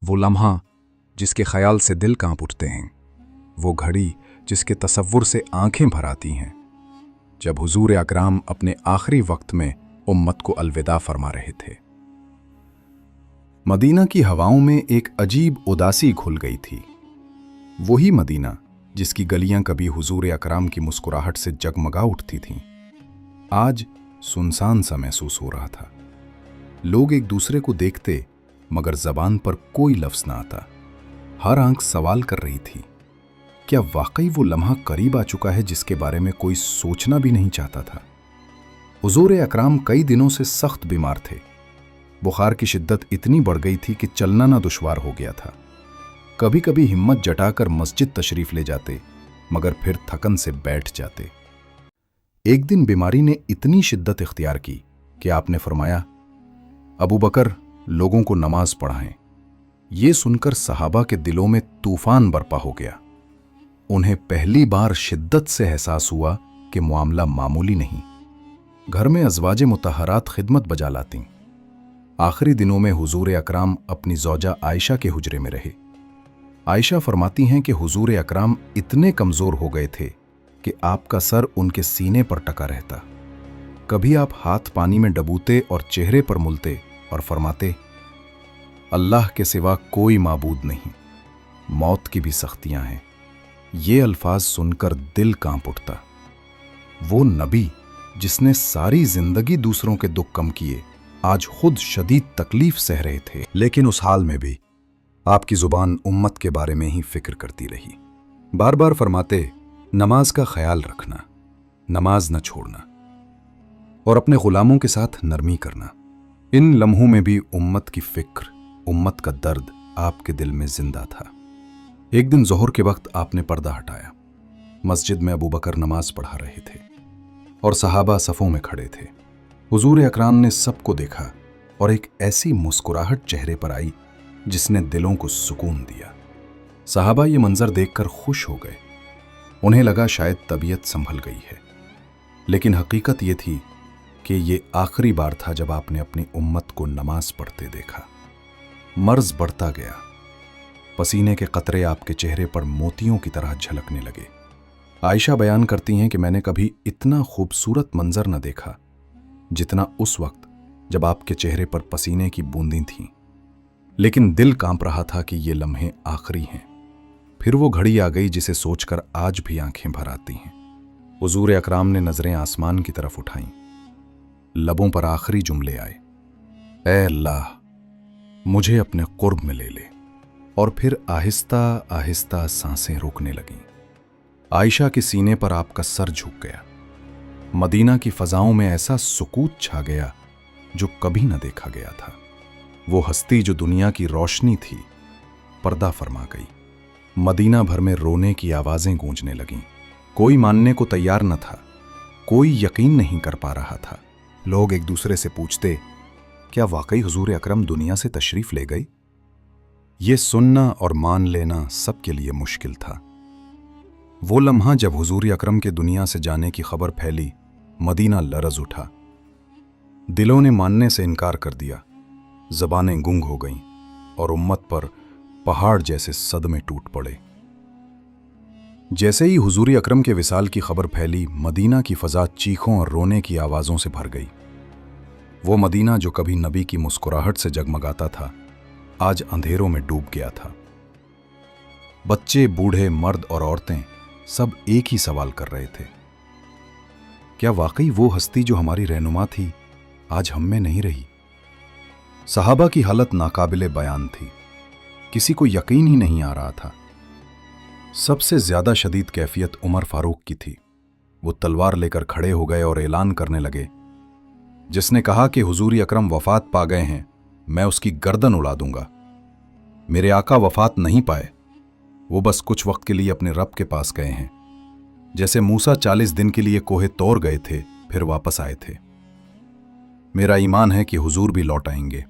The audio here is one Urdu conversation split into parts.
وہ لمحہ جس کے خیال سے دل کانپ اٹھتے ہیں، وہ گھڑی جس کے تصور سے آنکھیں بھر آتی ہیں، جب حضور اکرام اپنے آخری وقت میں امت کو الوداع فرما رہے تھے۔ مدینہ کی ہواؤں میں ایک عجیب اداسی گھل گئی تھی، وہی مدینہ جس کی گلیاں کبھی حضور اکرام کی مسکراہٹ سے جگمگا اٹھتی تھیں، آج سنسان سا محسوس ہو رہا تھا۔ لوگ ایک دوسرے کو دیکھتے مگر زبان پر کوئی لفظ نہ آتا۔ ہر آنکھ سوال کر رہی تھی، کیا واقعی وہ لمحہ قریب آ چکا ہے جس کے بارے میں کوئی سوچنا بھی نہیں چاہتا تھا؟ حضور اکرام کئی دنوں سے سخت بیمار تھے۔ بخار کی شدت اتنی بڑھ گئی تھی کہ چلنا نہ دشوار ہو گیا تھا۔ کبھی کبھی ہمت جٹا کر مسجد تشریف لے جاتے مگر پھر تھکن سے بیٹھ جاتے۔ ایک دن بیماری نے اتنی شدت اختیار کی کہ آپ نے فرمایا، ابو بکر، لوگوں کو نماز پڑھائیں۔ یہ سن کر صحابہ کے دلوں میں طوفان برپا ہو گیا۔ انہیں پہلی بار شدت سے احساس ہوا کہ معاملہ معمولی نہیں۔ گھر میں ازواج مطہرات خدمت بجا لاتی۔ آخری دنوں میں حضور اکرام اپنی زوجہ عائشہ کے حجرے میں رہے۔ عائشہ فرماتی ہیں کہ حضور اکرام اتنے کمزور ہو گئے تھے کہ آپ کا سر ان کے سینے پر ٹکا رہتا۔ کبھی آپ ہاتھ پانی میں ڈبوتے اور چہرے پر ملتے اور فرماتے، اللہ کے سوا کوئی معبود نہیں، موت کی بھی سختیاں ہیں۔ یہ الفاظ سن کر دل کانپ اٹھتا۔ وہ نبی جس نے ساری زندگی دوسروں کے دکھ کم کیے، آج خود شدید تکلیف سہ رہے تھے، لیکن اس حال میں بھی آپ کی زبان امت کے بارے میں ہی فکر کرتی رہی۔ بار بار فرماتے، نماز کا خیال رکھنا، نماز نہ چھوڑنا، اور اپنے غلاموں کے ساتھ نرمی کرنا۔ ان لمحوں میں بھی امت کی فکر، امت کا درد آپ کے دل میں زندہ تھا۔ ایک دن ظہر کے وقت آپ نے پردہ ہٹایا۔ مسجد میں ابو بکر نماز پڑھا رہے تھے اور صحابہ صفوں میں کھڑے تھے۔ حضور اکرام نے سب کو دیکھا اور ایک ایسی مسکراہٹ چہرے پر آئی جس نے دلوں کو سکون دیا۔ صحابہ یہ منظر دیکھ کر خوش ہو گئے۔ انہیں لگا شاید طبیعت سنبھل گئی ہے، لیکن حقیقت یہ تھی کہ یہ آخری بار تھا جب آپ نے اپنی امت کو نماز پڑھتے دیکھا۔ مرض بڑھتا گیا، پسینے کے قطرے آپ کے چہرے پر موتیوں کی طرح جھلکنے لگے۔ عائشہ بیان کرتی ہیں کہ میں نے کبھی اتنا خوبصورت منظر نہ دیکھا جتنا اس وقت جب آپ کے چہرے پر پسینے کی بوندیں تھیں، لیکن دل کانپ رہا تھا کہ یہ لمحے آخری ہیں۔ پھر وہ گھڑی آ گئی جسے سوچ کر آج بھی آنکھیں بھر آتی ہیں۔ حضور اکرام نے نظریں آسمان کی طرف اٹھائیں، لبوں پر آخری جملے آئے، اے اللہ، مجھے اپنے قرب میں لے لے، اور پھر آہستہ آہستہ سانسیں روکنے لگیں۔ عائشہ کے سینے پر آپ کا سر جھک گیا۔ مدینہ کی فضاؤں میں ایسا سکوت چھا گیا جو کبھی نہ دیکھا گیا تھا۔ وہ ہستی جو دنیا کی روشنی تھی، پردہ فرما گئی۔ مدینہ بھر میں رونے کی آوازیں گونجنے لگیں۔ کوئی ماننے کو تیار نہ تھا، کوئی یقین نہیں کر پا رہا تھا۔ لوگ ایک دوسرے سے پوچھتے، کیا واقعی حضور اکرم دنیا سے تشریف لے گئی؟ یہ سننا اور مان لینا سب کے لیے مشکل تھا۔ وہ لمحہ جب حضور اکرم کے دنیا سے جانے کی خبر پھیلی، مدینہ لرز اٹھا۔ دلوں نے ماننے سے انکار کر دیا، زبانیں گنگ ہو گئیں، اور امت پر پہاڑ جیسے صدمے ٹوٹ پڑے۔ جیسے ہی حضور اکرم کے وصال کی خبر پھیلی، مدینہ کی فضا چیخوں اور رونے کی آوازوں سے بھر گئی۔ وہ مدینہ جو کبھی نبی کی مسکراہٹ سے جگمگاتا تھا، آج اندھیروں میں ڈوب گیا تھا۔ بچے، بوڑھے، مرد اور عورتیں سب ایک ہی سوال کر رہے تھے، کیا واقعی وہ ہستی جو ہماری رہنما تھی آج ہم میں نہیں رہی؟ صحابہ کی حالت ناقابل بیان تھی، کسی کو یقین ہی نہیں آ رہا تھا۔ سب سے زیادہ شدید کیفیت عمر فاروق کی تھی۔ وہ تلوار لے کر کھڑے ہو گئے اور اعلان کرنے لگے، جس نے کہا کہ حضور اکرم وفات پا گئے ہیں، میں اس کی گردن اڑا دوں گا۔ میرے آقا وفات نہیں پائے، وہ بس کچھ وقت کے لیے اپنے رب کے پاس گئے ہیں، جیسے موسیٰ 40 دن کے لیے کوہ طور گئے تھے پھر واپس آئے تھے۔ میرا ایمان ہے کہ حضور بھی لوٹ آئیں گے۔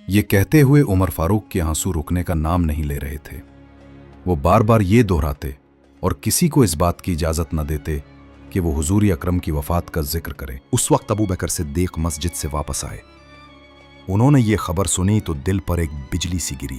یہ کہتے ہوئے عمر فاروق کے آنسو رکنے کا نام نہیں لے رہے تھے۔ وہ بار بار یہ دہراتے اور کسی کو اس بات کی اجازت نہ دیتے کہ وہ حضور اکرم کی وفات کا ذکر کرے۔ اس وقت ابو بکر صدیق مسجد سے واپس آئے۔ انہوں نے یہ خبر سنی تو دل پر ایک بجلی سی گری۔